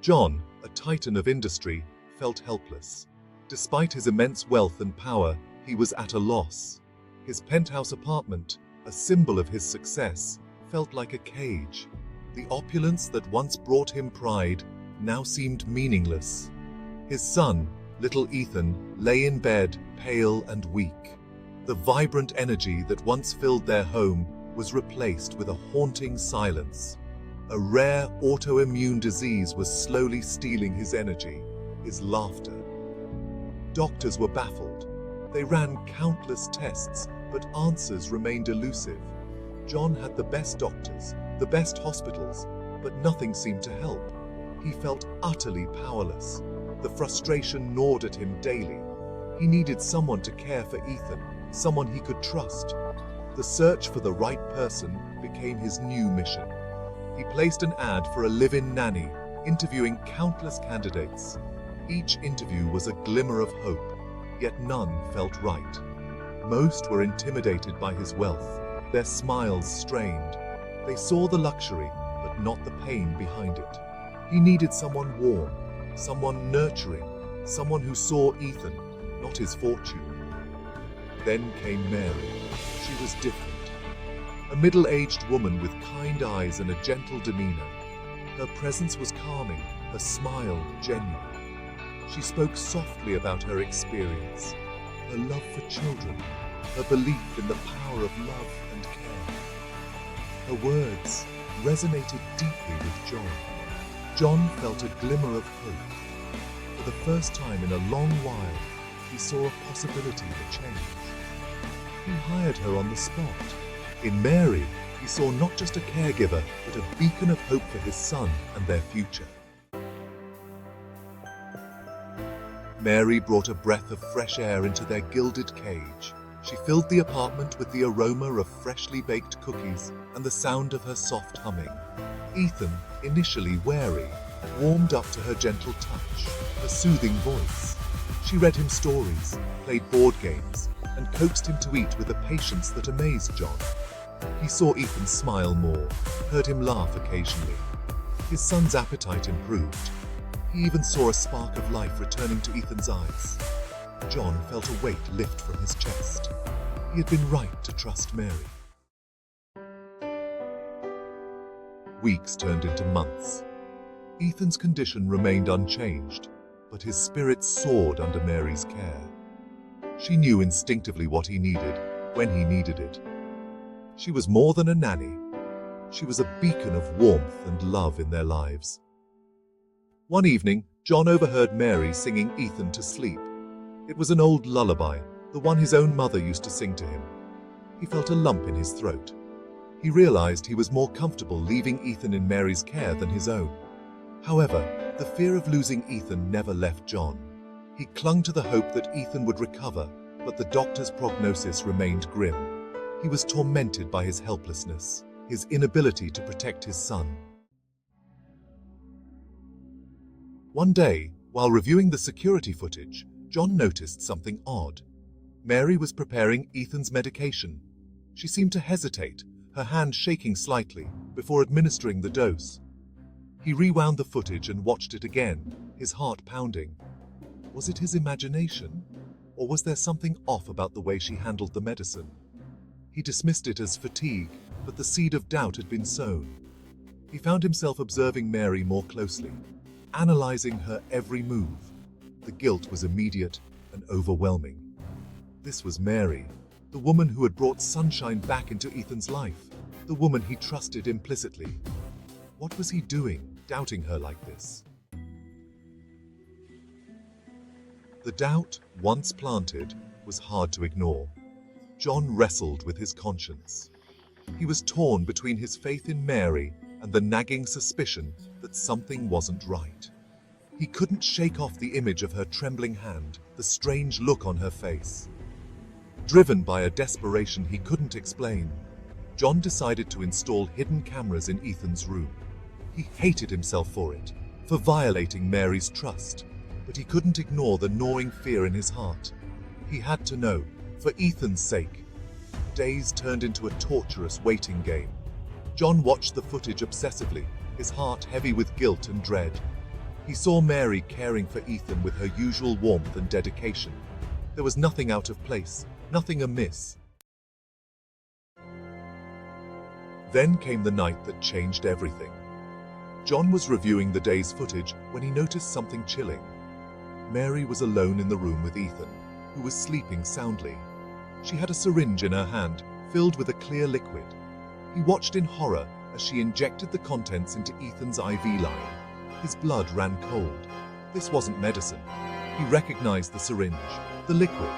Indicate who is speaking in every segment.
Speaker 1: John, a titan of industry, felt helpless. Despite his immense wealth and power, he was at a loss. His penthouse apartment, a symbol of his success, felt like a cage. The opulence that once brought him pride now seemed meaningless. His son, little Ethan, lay in bed, pale and weak. The vibrant energy that once filled their home was replaced with a haunting silence. A rare autoimmune disease was slowly stealing his energy, his laughter. Doctors were baffled. They ran countless tests, but answers remained elusive. John had the best doctors, the best hospitals, but nothing seemed to help. He felt utterly powerless. The frustration gnawed at him daily. He needed someone to care for Ethan, someone he could trust. The search for the right person became his new mission. He placed an ad for a live-in nanny, interviewing countless candidates. Each interview was a glimmer of hope, yet none felt right. Most were intimidated by his wealth, their smiles strained. They saw the luxury, but not the pain behind it. He needed someone warm, someone nurturing, someone who saw Ethan, not his fortune. Then came Mary. She was different. A middle-aged woman with kind eyes and a gentle demeanor. Her presence was calming, her smile genuine. She spoke softly about her experience, her love for children, her belief in the power of love and care. Her words resonated deeply with John. John felt a glimmer of hope. For the first time in a long while, he saw a possibility to change. He hired her on the spot. In Mary, he saw not just a caregiver, but a beacon of hope for his son and their future. Mary brought a breath of fresh air into their gilded cage. She filled the apartment with the aroma of freshly baked cookies and the sound of her soft humming. Ethan, initially wary, warmed up to her gentle touch, her soothing voice. She read him stories, played board games, and coaxed him to eat with a patience that amazed John. He saw Ethan smile more, heard him laugh occasionally. His son's appetite improved. He even saw a spark of life returning to Ethan's eyes. John felt a weight lift from his chest. He had been right to trust Mary. Weeks turned into months. Ethan's condition remained unchanged, but his spirits soared under Mary's care. She knew instinctively what he needed, when he needed it. She was more than a nanny. She was a beacon of warmth and love in their lives. One evening, John overheard Mary singing Ethan to sleep. It was an old lullaby, the one his own mother used to sing to him. He felt a lump in his throat. He realized he was more comfortable leaving Ethan in Mary's care than his own. However, the fear of losing Ethan never left John. He clung to the hope that Ethan would recover, but the doctor's prognosis remained grim. He was tormented by his helplessness, his inability to protect his son. One day, while reviewing the security footage, John noticed something odd. Mary was preparing Ethan's medication. She seemed to hesitate, her hand shaking slightly, before administering the dose. He rewound the footage and watched it again, his heart pounding. Was it his imagination? Or was there something off about the way she handled the medicine? He dismissed it as fatigue, but the seed of doubt had been sown. He found himself observing Mary more closely, analyzing her every move. The guilt was immediate and overwhelming. This was Mary, the woman who had brought sunshine back into Ethan's life, the woman he trusted implicitly. What was he doing, doubting her like this? The doubt, once planted, was hard to ignore. John wrestled with his conscience. He was torn between his faith in Mary and the nagging suspicion that something wasn't right. He couldn't shake off the image of her trembling hand, the strange look on her face. Driven by a desperation he couldn't explain, John decided to install hidden cameras in Ethan's room. He hated himself for it, for violating Mary's trust, but he couldn't ignore the gnawing fear in his heart. He had to know, for Ethan's sake. Days turned into a torturous waiting game. John watched the footage obsessively, his heart heavy with guilt and dread. He saw Mary caring for Ethan with her usual warmth and dedication. There was nothing out of place, nothing amiss. Then came the night that changed everything. John was reviewing the day's footage when he noticed something chilling. Mary was alone in the room with Ethan, who was sleeping soundly. She had a syringe in her hand, filled with a clear liquid. He watched in horror as she injected the contents into Ethan's IV line. His blood ran cold. This wasn't medicine. He recognized the syringe, the liquid.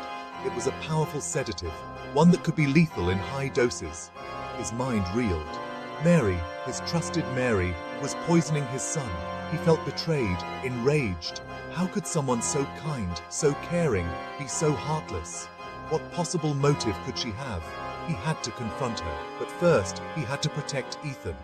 Speaker 1: It was a powerful sedative, one that could be lethal in high doses. His mind reeled. Mary, his trusted Mary, was poisoning his son. He felt betrayed, enraged. How could someone so kind, so caring, be so heartless? What possible motive could she have? He had to confront her, but first, he had to protect Ethan.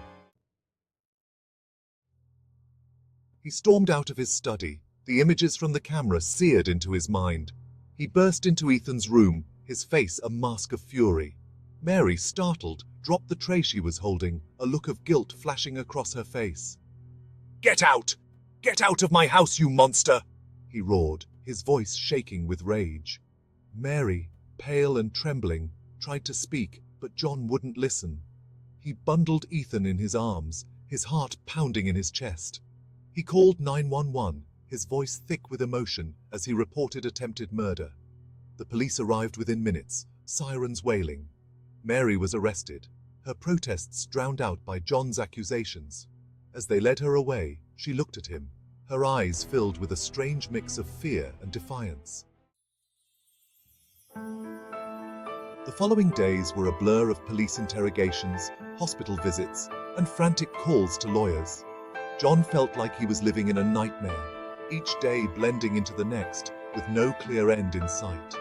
Speaker 1: He stormed out of his study, the images from the camera seared into his mind. He burst into Ethan's room, his face a mask of fury. Mary, startled, dropped the tray she was holding, a look of guilt flashing across her face. "Get out! Get out of my house, you monster!" he roared, his voice shaking with rage. Mary, pale and trembling, tried to speak, but John wouldn't listen. He bundled Ethan in his arms, his heart pounding in his chest. He called 911, his voice thick with emotion, as he reported attempted murder. The police arrived within minutes, sirens wailing. Mary was arrested, her protests drowned out by John's accusations. As they led her away, she looked at him, her eyes filled with a strange mix of fear and defiance. The following days were a blur of police interrogations, hospital visits, and frantic calls to lawyers. John felt like he was living in a nightmare, each day blending into the next, with no clear end in sight.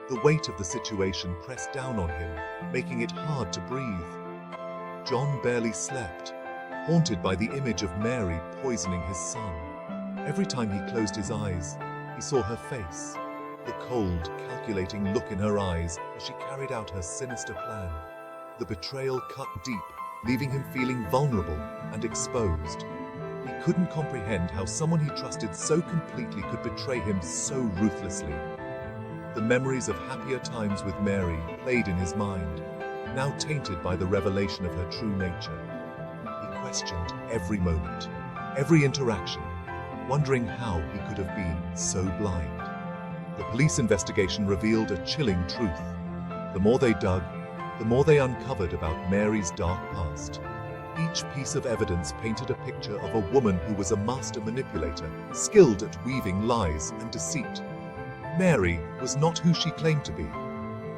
Speaker 1: The weight of the situation pressed down on him, making it hard to breathe. John barely slept, haunted by the image of Mary poisoning his son. Every time he closed his eyes, he saw her face, the cold, calculating look in her eyes as she carried out her sinister plan. The betrayal cut deep, leaving him feeling vulnerable and exposed. He couldn't comprehend how someone he trusted so completely could betray him so ruthlessly. The memories of happier times with Mary played in his mind, now tainted by the revelation of her true nature. He questioned every moment, every interaction, wondering how he could have been so blind. The police investigation revealed a chilling truth. The more they dug, the more they uncovered about Mary's dark past. Each piece of evidence painted a picture of a woman who was a master manipulator, skilled at weaving lies and deceit. Mary was not who she claimed to be.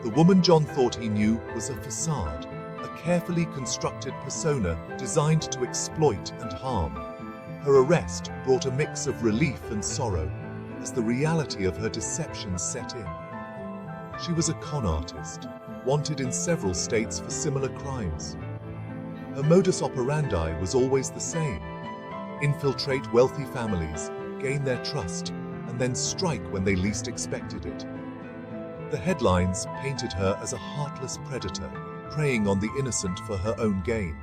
Speaker 1: The woman John thought he knew was a facade, a carefully constructed persona designed to exploit and harm. Her arrest brought a mix of relief and sorrow as the reality of her deception set in. She was a con artist, wanted in several states for similar crimes. Her modus operandi was always the same: infiltrate wealthy families, gain their trust, and then strike when they least expected it. The headlines painted her as a heartless predator, preying on the innocent for her own gain.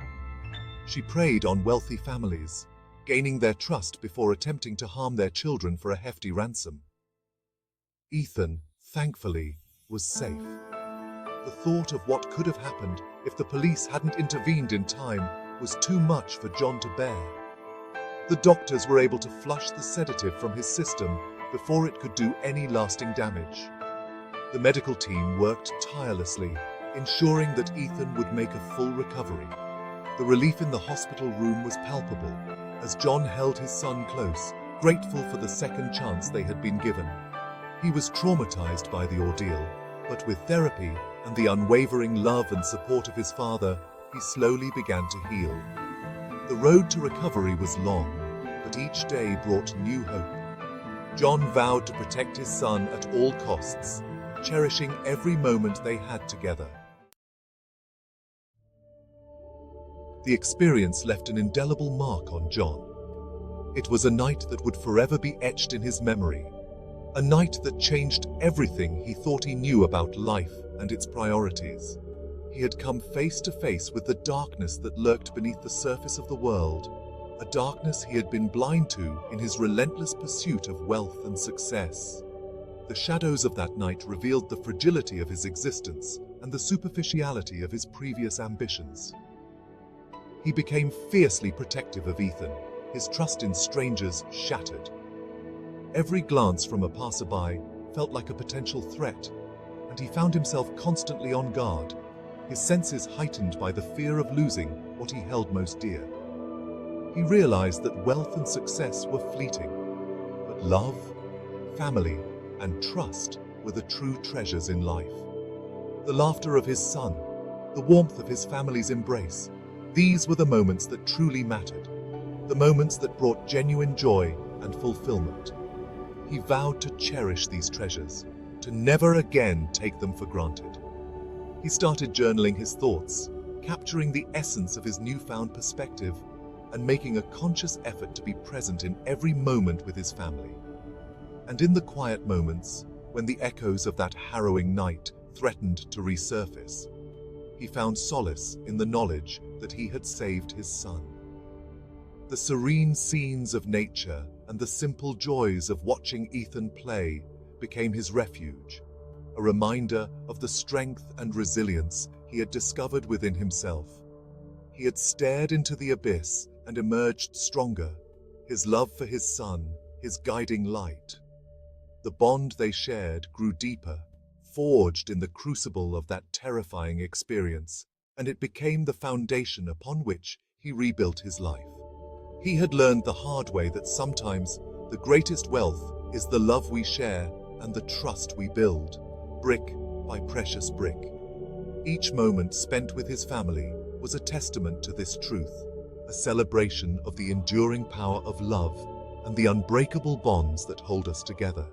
Speaker 1: She preyed on wealthy families, gaining their trust before attempting to harm their children for a hefty ransom. Ethan, thankfully, was safe. The thought of what could have happened if the police hadn't intervened in time was too much for John to bear. The doctors were able to flush the sedative from his system before it could do any lasting damage. The medical team worked tirelessly, ensuring that Ethan would make a full recovery. The relief in the hospital room was palpable, as John held his son close, grateful for the second chance they had been given. He was traumatized by the ordeal, but with therapy and the unwavering love and support of his father, he slowly began to heal. The road to recovery was long, but each day brought new hope. John vowed to protect his son at all costs, cherishing every moment they had together. The experience left an indelible mark on John. It was a night that would forever be etched in his memory, a night that changed everything he thought he knew about life and its priorities. He had come face to face with the darkness that lurked beneath the surface of the world, a darkness he had been blind to in his relentless pursuit of wealth and success. The shadows of that night revealed the fragility of his existence and the superficiality of his previous ambitions. He became fiercely protective of Ethan, his trust in strangers shattered. Every glance from a passerby felt like a potential threat, and he found himself constantly on guard, his senses heightened by the fear of losing what he held most dear. He realized that wealth and success were fleeting, but love, family, and trust were the true treasures in life. The laughter of his son, the warmth of his family's embrace, these were the moments that truly mattered, the moments that brought genuine joy and fulfillment. He vowed to cherish these treasures, to never again take them for granted. He started journaling his thoughts, capturing the essence of his newfound perspective, and making a conscious effort to be present in every moment with his family. And in the quiet moments, when the echoes of that harrowing night threatened to resurface, he found solace in the knowledge that he had saved his son. The serene scenes of nature and the simple joys of watching Ethan play became his refuge, a reminder of the strength and resilience he had discovered within himself. He had stared into the abyss and emerged stronger, his love for his son, his guiding light. The bond they shared grew deeper, forged in the crucible of that terrifying experience, and it became the foundation upon which he rebuilt his life. He had learned the hard way that sometimes the greatest wealth is the love we share and the trust we build, brick by precious brick. Each moment spent with his family was a testament to this truth, a celebration of the enduring power of love and the unbreakable bonds that hold us together.